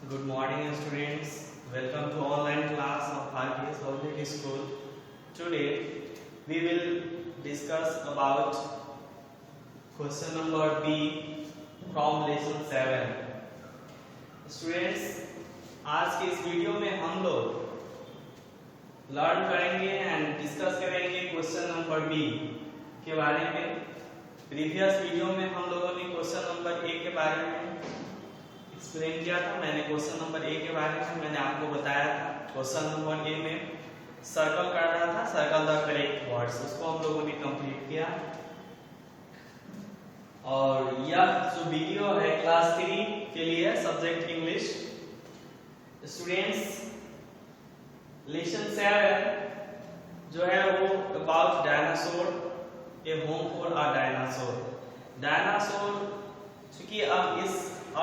Good morning, students. Welcome to online class of RPS Public School. Today, we will discuss about question number B from lesson 7. Students, आज के इस video में हम लोग learn करेंगे and discuss करेंगे question number B के बारे में. प्रीवियस वीडियो में हम लोगों ने क्वेश्चन नंबर ए के बारे में एक्सप्लेन किया था. मैंने क्वेश्चन नंबर ए के बारे में मैंने आपको बताया था. क्वेश्चन नंबर ए में सर्कल करना था, सर्कल द करेक्ट वर्ड्स, उसको हम लोगों ने कंप्लीट किया. और यह जो वीडियो है क्लास 3 के लिए सब्जेक्ट इंग्लिश. स्टूडेंट्स, लेसन 7 जो है वो about dinosaur, A home for a dinosaur. Dinosaur चूंकि अब इस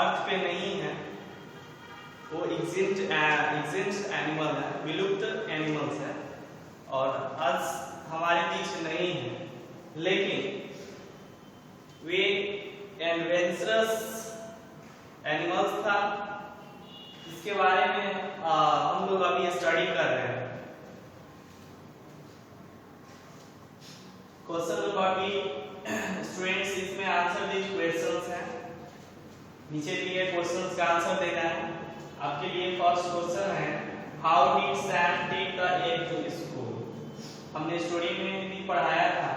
अर्थ पे नहीं है, वो एग्जिस्ट एनिमल है, विलुप्त एनिमल्स है और आज हमारे बीच नहीं है, लेकिन वे एडवेंचरस एनिमल्स था. इसके बारे में हम लोग अभी स्टडी कर रहे हैं. Question number B. स्टूडेंट्स, इसमें आंसर दी क्वेश्चंस हैं, नीचे दिए क्वेश्चंस का आंसर देना है. आपके लिए फर्स्ट क्वेश्चन है, how did Sam take the egg to school. हमने स्टोरी में भी पढ़ाया था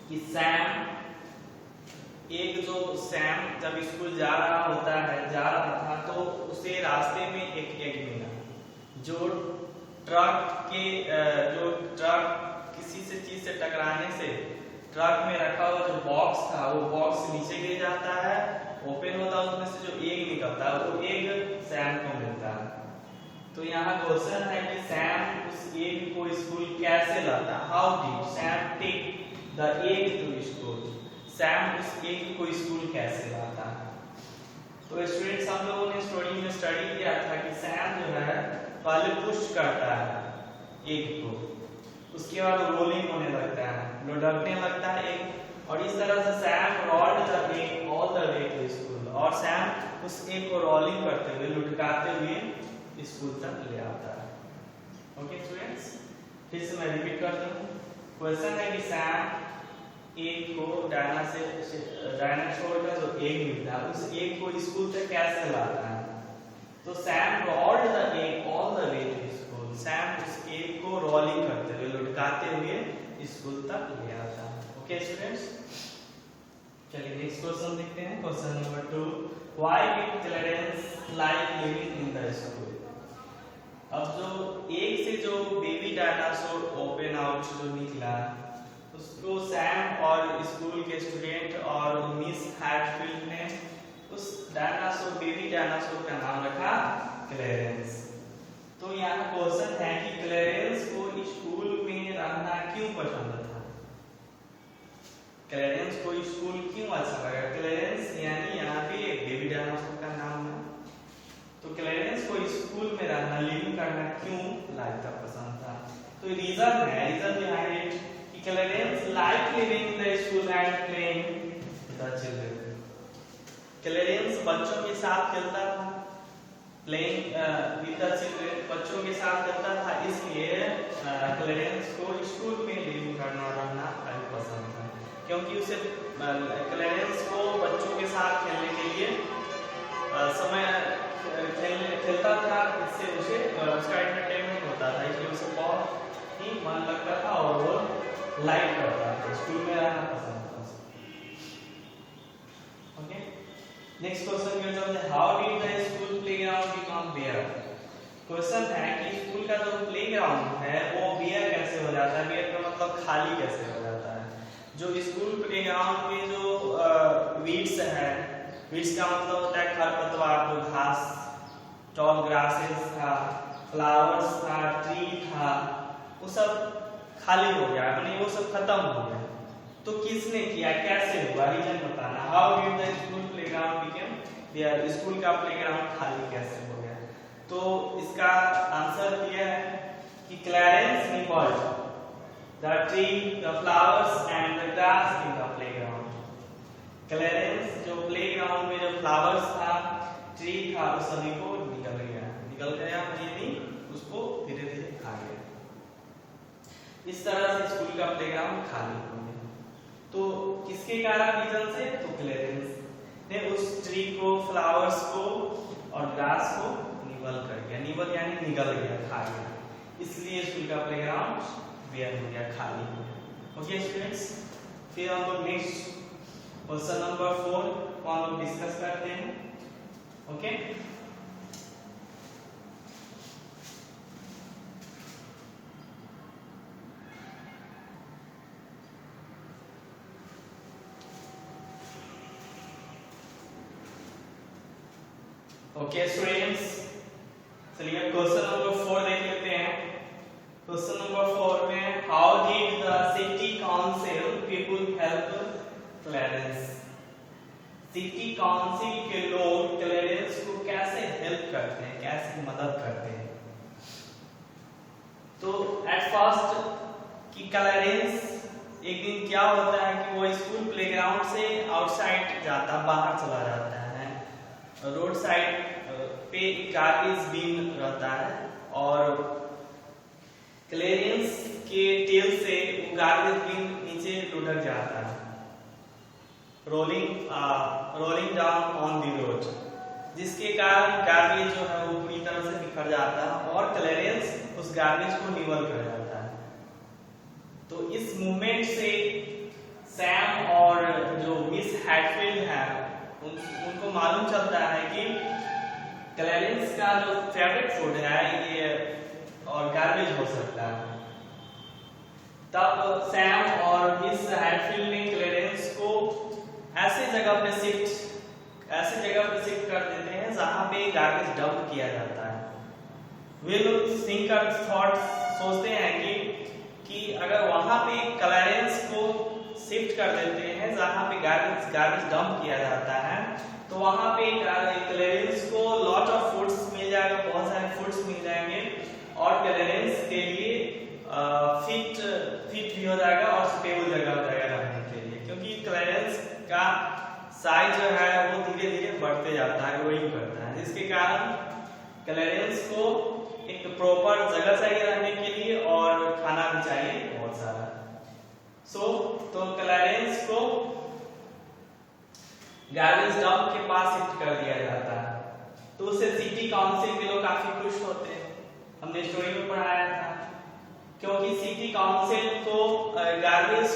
कि सैम सैम जब स्कूल जा रहा था तो उसे रास्ते में एक एग मिला जो ट्रक किसी से चीज से टकराने से ट्रक में रखा हुआ जो बॉक्स था वो बॉक्स नीचे गिर जाता है, ओपन होता है, उसमें से जो एग निकलता है वो एग सैम को मिलता है. तो यहाँ क्वेश्चन है कि सैम उस एग को स्कूल कैसे लाता. How did Sam take the egg to school. Sam उस एग को स्कूल कैसे लाता है. तो स्टूडेंट्स, हम लोगों ने स्टोरी में स्टडी किया था कि सैम जो है पहले पुश करता है एग को, उसके बाद रोलिंग होने लगता है, लुढ़कने लगता है एग, और इस तरह से Sam rolled the egg all the way to school. और सैम उस एग को रोलिंग करते हुए, लुढ़काते हुए स्कूल तक ले आता है. ओके स्टूडेंट्स, फिर से मैं रिपीट करता हूँ. क्वेश्चन है कि सैम एग को डायनासोर का जो एग मिलता है उस एग को स्कूल तक कैसे लाता है. तो Sam rolled the egg all the way to school. Sam उस एग को रोलिंग करते हुए, लुढ़काते हुए स्कूल तक ले आता है. ओके स्टूडेंट्स, चलिए नेक्स्ट क्वेश्चन देखते हैं. Question number 2, why did Clarence like living in the school. अब जो एग से जो बेबी डायनासोर ओपन आउट जो निकला उसको सैम और स्कूल के स्टूडेंट और मिस हैटफील्ड ने उस डायनासोर, बेबी डायनासोर का नाम रखा क्लैरेंस. तो यहाँ क्वेश्चन है कि क्लैरेंस को स्कूल में रहना क्यों पसंद था. क्लैरेंस को स्कूल क्यों अच्छा लगा. क्लैरेंस यानी यहाँ पे बेबी डायनासोर का नाम है. तो क्लैरेंस को स्कूल में रहना, लिविंग करना क्यों लगता, पसंद था. तो रीजन बिहाइंड इट कि Clarence like living in the school and playing with the children. Clarence बच्चों के साथ खेलता था, प्लेइंग विद द चिल्ड्रन, बच्चों के साथ खेलता था, इसलिए क्लैरेंस को स्कूल में लिविंग करना, रहना काफी पसंद था. क्योंकि उसे क्लैरेंस को बच्चों के साथ खेलने के लिए समय खेलता था, इससे उसे उसका एंटरटेनमेंट होता था, इसलिए उसे बहुत ही मन लगता था और वो लाइक करता था, स्कूल में रहना पसंद था. ओके, नेक्स्ट क्वेश्चन क्या चलता है, how did the school playground become bare. Question है कि स्कूल का जो प्लेग्राउंड है वो बेयर कैसे हो जाता है. बेयर का मतलब खाली कैसे हो जाता है. जो स्कूल प्लेग्राउंड में जो वीड्स है, वीड्स का मतलब होता है खरपतवार, जो घास, टॉल ग्रासेस था, फ्लावर्स था, ट्री था, वो सब खाली हो गया, यानी वो सब खत्म हो गया. तो किसने किया, कैसे हुआ, रीजन बताना. How did the school playground become bare. School का प्लेग्राउंड खाली कैसे हो गया. तो इसका आंसर दिया है कि Clarence निकॉल्ड the tree, the flowers and the grass in the playground. Clarence जो प्लेग्राउंड में जो फ्लावर्स था, ट्री था वो सभी को निकल गया यानी उसको धीरे धीरे खा गया। इस तरह से स्कूल का प्लेग्राउंड खाली हो गया। तो किसके कारण रीजन से? तो क्लेरेंस ने उस ट्री को, फ्लावर्स को और ग्रास को निबल कर गया। निबल यानी निगल गया, खा गया, इसलिए स्कूल का प्लेग्राउंड बेयर हो गया, खाली हो गया। ओके स्टूडेंट्स, फिर हम लोग नेक्स्ट क्वेश्चन नंबर 4 को हम लोग डिस्कस करते हैं। ओके ओके स्टूडेंट्स, चलिए क्वेश्चन नंबर 4 देख लेते हैं। क्वेश्चन नंबर 4 में how did the city council people help clearance? City council के लोग क्लेरेंस को कैसे हेल्प करते हैं, कैसे मदद करते हैं? तो एट फर्स्ट कि क्लेरेंस एक दिन क्या होता है कि वो स्कूल प्लेग्राउंड से आउटसाइड जाता, बाहर चला जाता है। रोड साइड पे गार्बेज बिन रहता है और क्लेरेंस के टेल से वो गार्बेज बिन नीचे लुढ़क जाता है, rolling down on the road, जिसके कारण गार्बेज जो है वो पूरी तरह से बिखर जाता है और क्लेरेंस उस गार्बेज को निवल कर जाता है। तो इस मूवमेंट से सैम और जो मिस हैटफील्ड है उनको मालूम चलता है कि क्लेरेंस का जो फेवरेट फूड है ये और गार्बेज हो सकता है। तब सैम और मिस हैटफील्ड ने क्लेरेंस को ऐसे जगह पे शिफ्ट कर देते हैं जहां पे गार्बेज डंप किया जाता है। वे लोग थिंकर थॉट्स सोचते हैं कि अगर वहां पे क्लेरेंस को शिफ्ट कर देते हैं जहां पे गार्बेज डंप किया जाता है, तो वहां पे क्लेरेंस को लॉट ऑफ फूड्स मिल जाएगा, बहुत सारे फूड्स मिल जाएंगे और क्लेरेंस के लिए फिट भी हो जाएगा और सुटेबल जगह हो जाएगा रहने के लिए, क्योंकि क्लेरेंस का साइज जो है वो धीरे धीरे बढ़ते जाता है, ग्रोइंग करता है, जिसके कारण क्लेरेंस को एक प्रॉपर जगह चाहिए रहने के लिए और खाना भी चाहिए बहुत सारा। तो क्लेरेंस को गार्बेज डंप के पास शिफ्ट कर दिया जाता है। तो उससे सिटी काउंसिल के लोग काफी खुश होते हैं, हमने स्टोरी में पढ़ाया था, क्योंकि सिटी काउंसिल को गार्बेज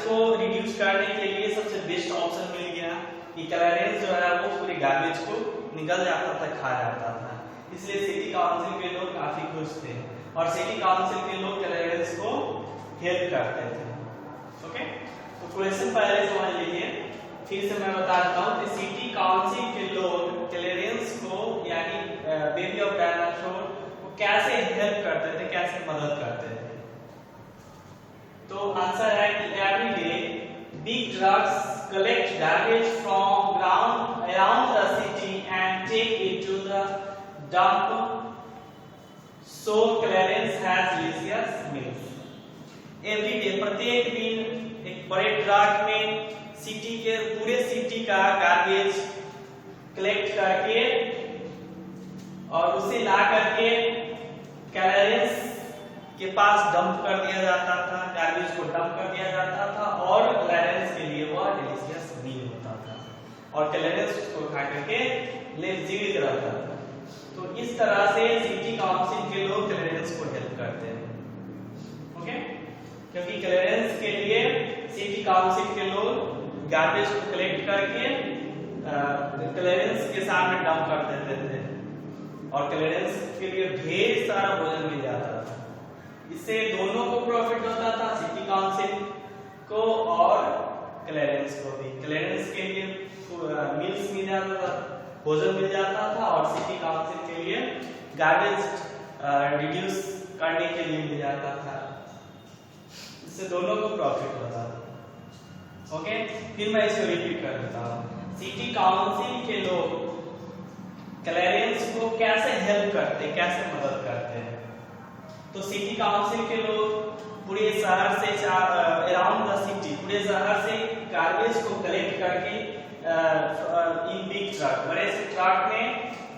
को रिड्यूस करने के लिए सबसे बेस्ट ऑप्शन मिल गया कि क्लेरेंस जो है वो पूरे गार्बेज को निकल जाता था, खा जाता था। इसलिए सिटी काउंसिल के लोग काफी खुश थे और सिटी काउंसिल के लोग क्लेरेंस को हेल्प करते थे। ओके, तो क्वेश्चन पहले समझ लीजिए, फिर से मैं बता देता हूँ कि सिटी काउंसिल के लोग क्लेरेंस को यानी बेबी ऑफ डायनासोर को कैसे हेल्प करते थे, कैसे मदद करते थे। तो आंसर है कि every day big trucks collect garbage from ground around the city and take it to the dump, so Clarence has delicious meals. Every day, प्रत्येक दिन एक बड़े ट्रक में पूरे सिटी का गार्बेज कलेक्ट करके और उसे ला करके क्लेरेंस के पास डंप कर दिया जाता था, गार्बेज को डंप कर दिया जाता था और क्लेरेंस के लिए वह डिलीशियस मील होता था और क्लेरेंस उसको खा करके जीवित रहता था। तो इस तरह से सिटी काउंसिल के लोग क्लेरेंस को हेल्प करते हैं। ओके, क्योंकि क्लेरेंस के लिए सिटी काउंसिल के लोग गार्बेज को कलेक्ट करके क्लेरेंस के सामने डंप कर देते थे और क्लेरेंस के लिए ढेर सारा भोजन मिल जाता था। इससे दोनों को प्रॉफिट होता था, सिटी काउंसिल को और क्लेरेंस को भी। क्लेरेंस के लिए मील्स मिल जाता था, भोजन मिल जाता था और सिटी काउंसिल के लिए गार्बेज रिड्यूस करने के लिए मिल जाता था। इससे दोनों को प्रॉफिट होता था। ओके, फिर मैं इसको रिपीट कर देता हूँ। सिटी काउंसिल के लोग क्लेरेंस को कैसे हेल्प करते, कैसे मदद करते हैं? तो सिटी काउंसिल के लोग पूरे शहर से अराउंड द सिटी, पूरे शहर से गार्बेज को कलेक्ट करके ट्रक, बड़े से ट्रक में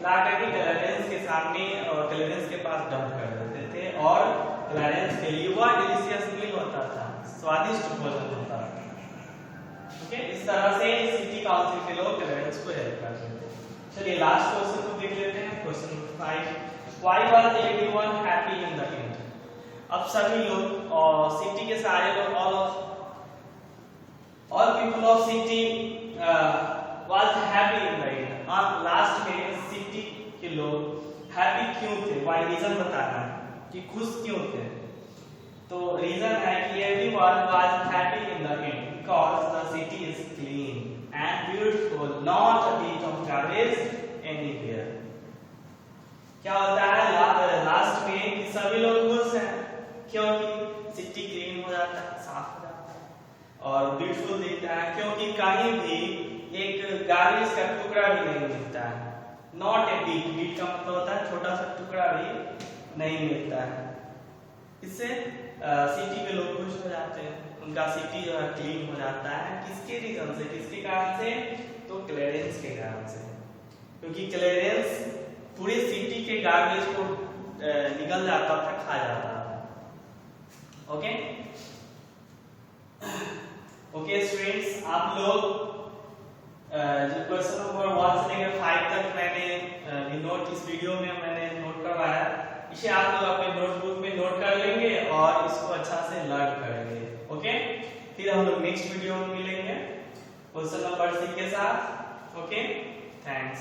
ला करके क्लैरेंस के सामने और क्लैरेंस के पास डंप कर देते थे और क्लैरेंस के लिए वह डिलीशियस मील होता था, स्वादिष्ट भोजन होता था। ओके, इस तरह से सिटी काउंसिल के लोग क्लैरेंस को हेल्प करते थे। चलिए लास्ट क्वेश्चन को देख लेते हैं, question number 5, why was everyone happy in the end? अब सभी लोग और सिटी के सारे लोग all people of city was happy in the end। और लास्ट में सिटी के लोग हैप्पी क्यों थे? व्हाई, रीजन बताना है कि खुश क्यों थे। तो रीजन है कि everyone was happy in the end because the city is clean and beautiful, not a bit of garbage anywhere। क्या होता है लास्ट में कि सभी लोग खुश हैं क्योंकि सिटी क्लीन हो जाता है, साफ हो जाता है और ब्यूटीफुल दिखता है, क्योंकि कहीं भी एक गार्बेज का टुकड़ा भी नहीं मिलता है। नॉट ए बिग, बिग का मतलब होता है छोटा सा टुकड़ा भी नहीं मिलता है। इससे सिटी के लोग खुश हो जाते हैं, उनका सिटी जो है क्लीन हो जाता है। किसके रीजन से, किसके कारण से? तो क्लैरेंस के कारण से, क्योंकि क्लैरेंस पूरे सिटी के गार्बेज को निकल जाता था, खा जाता था। ओके ओके स्टूडेंट्स, आप लोग जो क्वेश्चन नंबर 1 से लेकर 5 तक मैंने नोट इस वीडियो में मैंने नोट करवाया, इसे आप लोग अपने नोटबुक में नोट कर लेंगे और इसको अच्छा से लर्न करेंगे। ओके, फिर हम लोग नेक्स्ट वीडियो में मिलेंगे क्वेश्चन नंबर 6 के साथ। Okay, thanks.